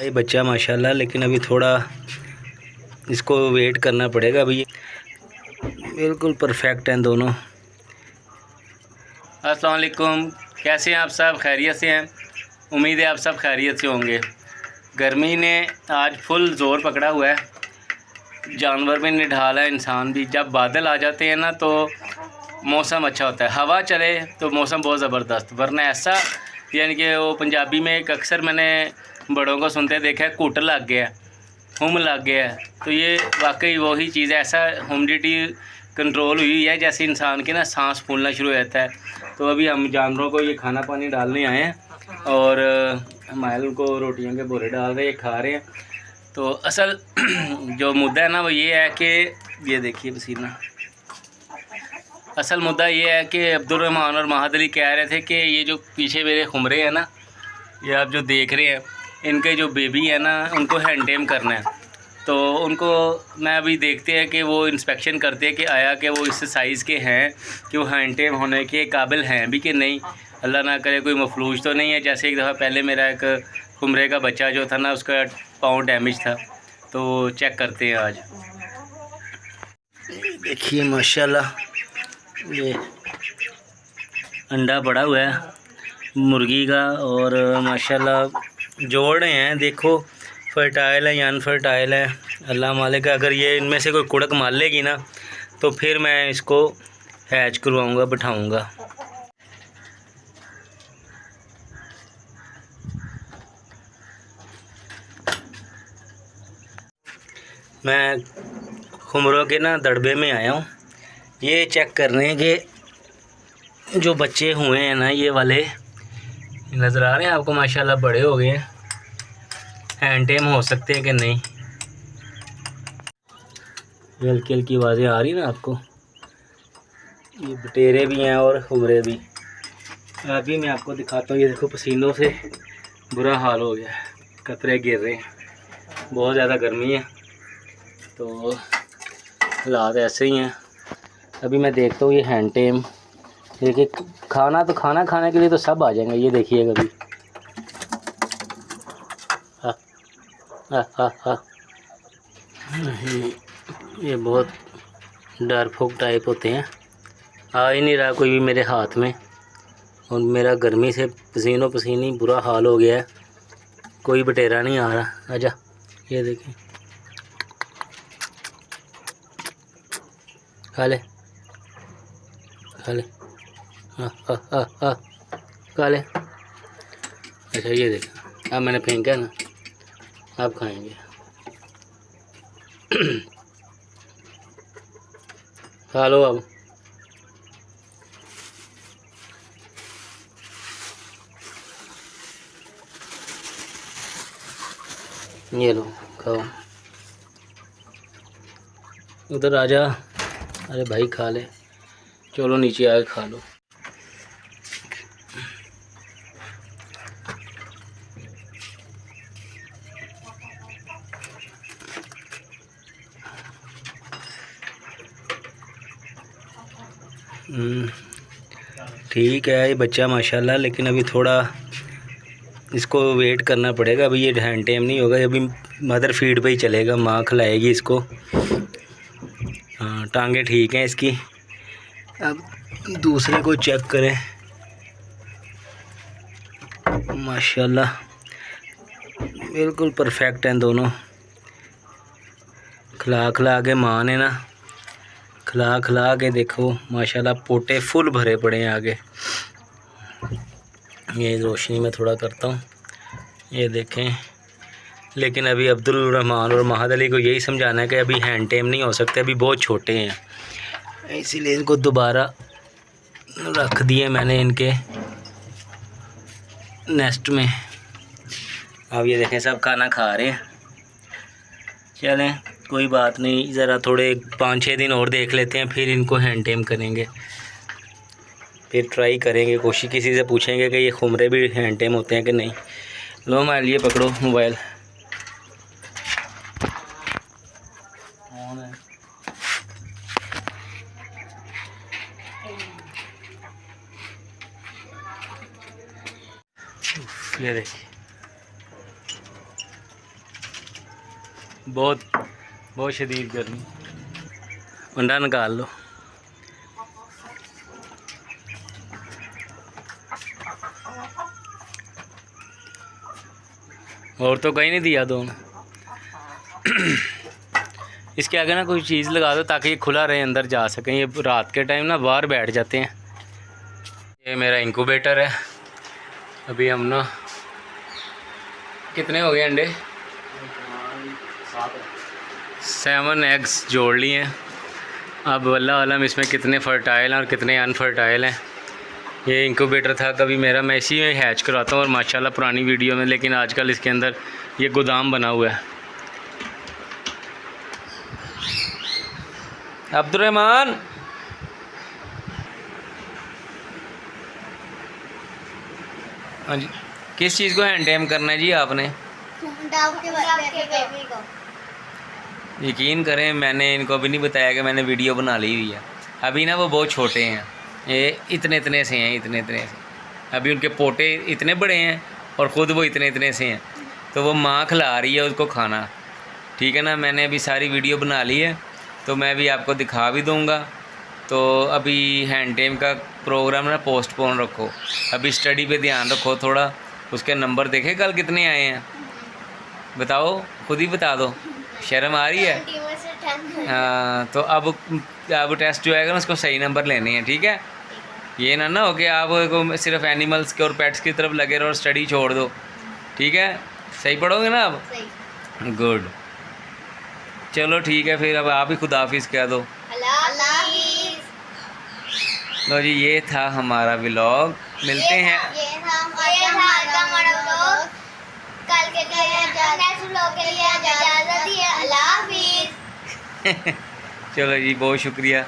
ये बच्चा माशाल्लाह, लेकिन अभी थोड़ा इसको वेट करना पड़ेगा। अभी बिल्कुल परफेक्ट हैं दोनों। अस्सलाम वालेकुम, कैसे हैं आप सब? खैरियत से हैं? उम्मीद है आप सब खैरियत से होंगे। गर्मी ने आज फुल ज़ोर पकड़ा हुआ है, जानवर भी निढाला है, इंसान भी। जब बादल आ जाते हैं ना तो मौसम अच्छा होता है, हवा चले तो मौसम बहुत ज़बरदस्त। वरना ऐसा यानी कि वो पंजाबी में एक अक्सर मैंने बड़ों को सुनते देखा है, कूट लग गया, हुम लग गया है। तो ये वाकई वही चीज़ है, ऐसा ह्यूमिडिटी कंट्रोल हुई है जैसे इंसान के ना सांस फूलना शुरू हो जाता है। तो अभी हम जानवरों को ये खाना पानी डालने आए हैं और हमारे उनको रोटियों के बोरे डाल रहे हैं, खा रहे हैं। तो असल जो मुद्दा है ना वो ये है कि ये देखिए पसीना। असल मुद्दा ये है कि अब्दुलरहमान और महद अली कह रहे थे कि ये जो पीछे मेरे खुमरे हैं ना, ये आप जो देख रहे हैं, इनके जो बेबी है ना उनको हैंड टेम करना है। तो उनको मैं अभी देखते हैं कि वो इंस्पेक्शन करते हैं कि आया कि वो इस साइज़ के हैं कि वो हैंड टेम होने के काबिल हैं भी कि नहीं। अल्लाह ना करे कोई मफलूज तो नहीं है। जैसे एक दफ़ा पहले मेरा एक खुमरे का बच्चा जो था ना, उसका पाँव डैमेज था, तो चेक करते हैं आज। देखिए माशाल्लाह, ये अंडा पड़ा हुआ है मुर्गी का और माशाल्लाह जोड़ रहे हैं। देखो फर्टाइल है या अनफर्टाइल है, अल्लाह मालिक। अगर ये इनमें से कोई कुड़क मार लेगी ना तो फिर मैं इसको हैच करवाऊँगा, बिठाऊँगा। मैं खुमरों के ना दड़बे में आया हूँ ये चेक करने के जो बच्चे हुए हैं ना, ये वाले नज़र आ रहे हैं आपको, माशाल्लाह बड़े हो गए हैं, हैंड टेम हो सकते हैं कि नहीं। ये हल्की हल्की आवाज़ें आ रही ना आपको। ये बटेरे भी हैं और खुमरे भी। अभी मैं आपको दिखाता हूँ। ये देखो पसीनों से बुरा हाल हो गया है, कतरे गिर रहे हैं, बहुत ज़्यादा गर्मी है तो हालात ऐसे ही हैं। अभी मैं देखता हूँ ये हैंड टेम। देखिए खाना खाने के लिए तो सब आ जाएंगे। ये देखिए कभी ये बहुत डरपोक टाइप होते हैं। आ ही नहीं रहा कोई भी मेरे हाथ में और मेरा गर्मी से पसीनों पसीनी बुरा हाल हो गया है। कोई बटेरा नहीं आ रहा। आजा, ये देखिए, खा ले खा ले, खा ले। अच्छा ये देखो, अब मैंने फेंका ना, आप खाएंगे। खा लो अब। ये लो खाओ। उधर आजा। अरे भाई खा ले, चलो नीचे आके खा लो। ठीक है ये बच्चा माशाल्लाह, लेकिन अभी थोड़ा इसको वेट करना पड़ेगा। अभी ये हैंड टेम नहीं होगा, अभी मदर फीड पे ही चलेगा, माँ खिलाएगी इसको। हाँ टांगे ठीक हैं इसकी। अब दूसरे को चेक करें। माशाल्लाह बिल्कुल परफेक्ट हैं दोनों। खिला के माँ ने ना, खिला के देखो माशाल्लाह पोटे फुल भरे पड़े हैं आगे। ये रोशनी में थोड़ा करता हूँ, ये देखें। लेकिन अभी अब्दुल रहमान और महद अली को यही समझाना है कि अभी हैंड टेम नहीं हो सकते, अभी बहुत छोटे हैं, इसीलिए इनको दोबारा रख दिए मैंने इनके नेस्ट में। अब ये देखें सब खाना खा रहे हैं। चलें कोई बात नहीं, ज़रा थोड़े 5-6 दिन और देख लेते हैं, फिर इनको हैंड टेम करेंगे, फिर ट्राई करेंगे, कोशिश किसी से पूछेंगे कि ये खुमरे भी हैंड टेम होते हैं कि नहीं। लो हमारे लिए पकड़ो मोबाइल। ये देखिए बहुत बहुत शदीद गर्मी। अंडा निकाल लो। और तो कहीं नहीं दिया दोनों। इसके आगे ना कोई चीज़ लगा दो ताकि ये खुला रहे, अंदर जा सकें। ये रात के टाइम ना बाहर बैठ जाते हैं। ये मेरा इंक्यूबेटर है। अभी हम ना कितने हो गए अंडे? 7 एग्स जोड़ लिए हैं। अब अल्लाह आलम इसमें कितने फर्टाइल हैं और कितने अनफर्टाइल हैं। ये इंक्यूबेटर था कभी मेरा, मैं इसी में हैच कराता हूँ और माशाल्लाह पुरानी वीडियो में, लेकिन आजकल इसके अंदर ये गोदाम बना हुआ है। अब्दुर्रहमान, हाँ जी, किस चीज़ को हैंड टेम करना है जी आपने? यकीन करें मैंने इनको अभी नहीं बताया कि मैंने वीडियो बना ली हुई है। अभी ना वो बहुत छोटे हैं, ये इतने इतने से हैं, इतने इतने से। अभी उनके पोटे इतने बड़े हैं और ख़ुद वो इतने इतने से हैं, तो वो माँ खिला रही है उसको खाना। ठीक है ना, मैंने अभी सारी वीडियो बना ली है तो मैं भी आपको दिखा भी दूँगा। तो अभी हैंड टेम का प्रोग्राम ना पोस्टपोन रखो, अभी स्टडी पे ध्यान रखो थोड़ा। उसके नंबर देखे कल कितने आए हैं? बताओ, खुद ही बता दो, शर्म आ रही है? हाँ, तो अब टेस्ट जो आएगा ना उसको सही नंबर लेने हैं, ठीक है? ये ना हो कि आप को सिर्फ एनिमल्स के और पेट्स की तरफ लगे रहो और स्टडी छोड़ दो, ठीक है? सही पढ़ोगे ना अब? गुड, चलो ठीक है फिर। अब आप ही खुदा हाफिज़ कह दो। लो जी, ये था हमारा व्लॉग। मिलते हैं कल के नेक्स्ट व्लॉग के लिए इजाज़त है। अल्लाह हाफिज़। चलो जी, बहुत शुक्रिया।